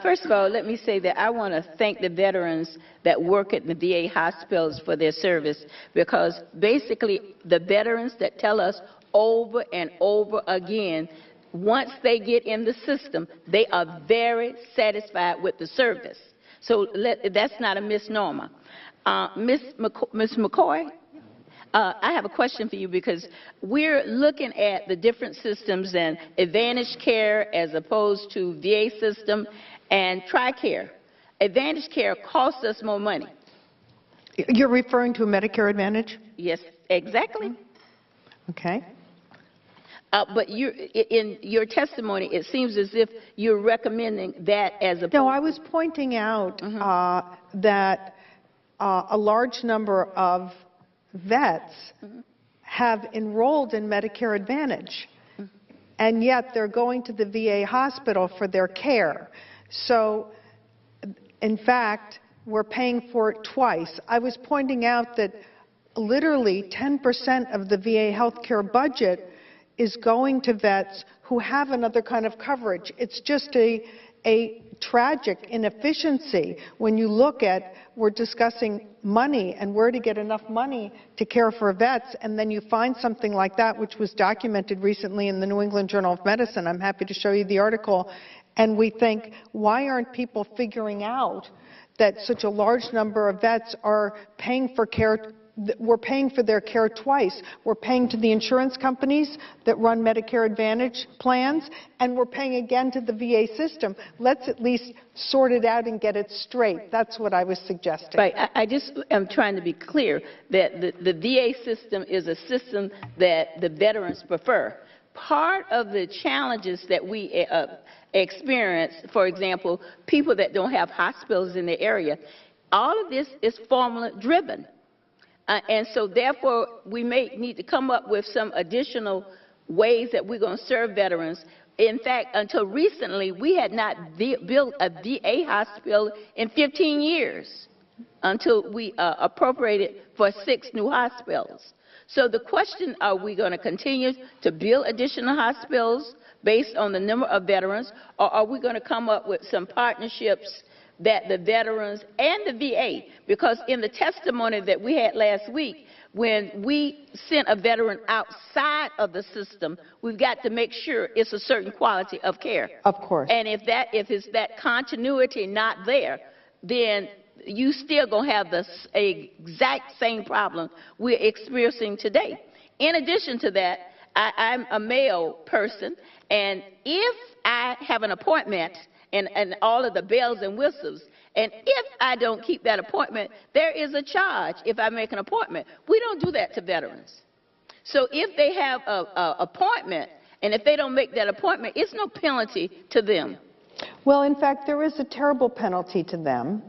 First of all, let me say that I want to thank the veterans that work at the VA hospitals for their service, because basically the veterans that tell us over and over again, once they get in the system, they are very satisfied with the service. So that's not a misnomer. Ms. McCaughey, I have a question for you, because we're looking at the different systems and Advantage Care as opposed to VA system and TRICARE. Advantage Care costs us more money. You're referring to Medicare Advantage? Yes, exactly. Okay. But in your testimony, it seems as if you're recommending that as a... No, I was pointing out that a large number of vets have enrolled in Medicare Advantage, and yet they're going to the VA hospital for their care. So, in fact, we're paying for it twice. I was pointing out that literally 10% of the VA healthcare budget is going to vets who have another kind of coverage. It's just a tragic inefficiency when you look at, we're discussing money and where to get enough money to care for vets, and then you find something like that, which was documented recently in the New England Journal of Medicine. I'm happy to show you the article. And we think, why aren't people figuring out that such a large number of vets are paying for care? We're paying for their care twice. We're paying to the insurance companies that run Medicare Advantage plans, and we're paying again to the VA system. Let's at least sort it out and get it straight. That's what I was suggesting. Right. I just am trying to be clear that the VA system is a system that the veterans prefer. Part of the challenges that we experience, for example, people that don't have hospitals in their area, all of this is formula driven. And so therefore, we may need to come up with some additional ways that we're going to serve veterans. In fact, until recently, we had not built a VA hospital in 15 years until we appropriated for 6 new hospitals. So the question, are we going to continue to build additional hospitals based on the number of veterans, or are we going to come up with some partnerships that the veterans and the VA, because in the testimony that we had last week, when we sent a veteran outside of the system, we've got to make sure it's a certain quality of care. Of course. And if it's that continuity not there, then you still going to have the exact same problem we're experiencing today. In addition to that, I'm a male person, and if I have an appointment and all of the bells and whistles, and if I don't keep that appointment, there is a charge if I make an appointment. We don't do that to veterans. So if they have an appointment, and if they don't make that appointment, it's no penalty to them. Well, in fact, there is a terrible penalty to them.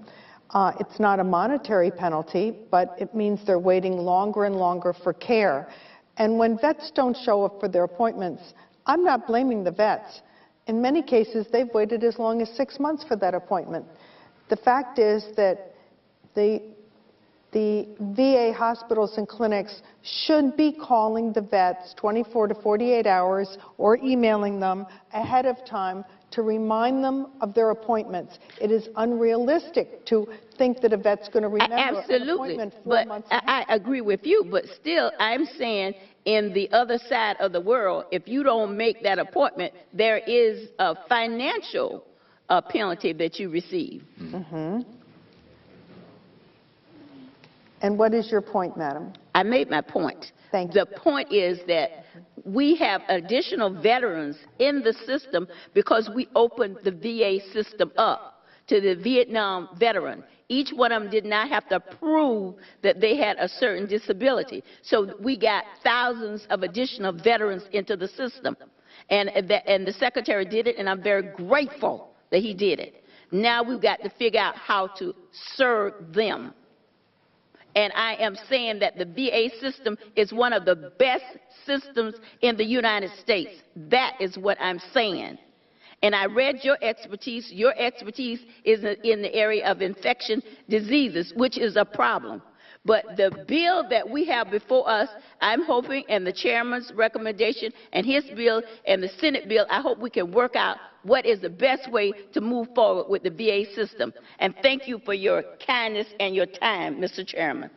It's not a monetary penalty, but it means they're waiting longer and longer for care. And when vets don't show up for their appointments, I'm not blaming the vets. In many cases, they've waited as long as 6 months for that appointment. The fact is that the VA hospitals and clinics should be calling the vets 24 to 48 hours or emailing them ahead of time to remind them of their appointments. It is unrealistic to think that a vet's going to remember an appointment 4 months ahead. I agree with you, but still, I'm saying in the other side of the world, if you don't make that appointment, there is a financial penalty that you receive. And what is your point, madam? I made my point. Thank you. The point is that we have additional veterans in the system because we opened the VA system up to the Vietnam veteran. Each one of them did not have to prove that they had a certain disability. So we got thousands of additional veterans into the system. And the secretary did it, and I'm very grateful that he did it. Now we've got to figure out how to serve them. And I am saying that the VA system is one of the best systems in the United States. That is what I'm saying. And I read your expertise. Your expertise is in the area of infectious diseases, which is a problem. But the bill that we have before us, I'm hoping, and the chairman's recommendation and his bill and the Senate bill, I hope we can work out what is the best way to move forward with the VA system. And thank you for your kindness and your time, Mr. Chairman.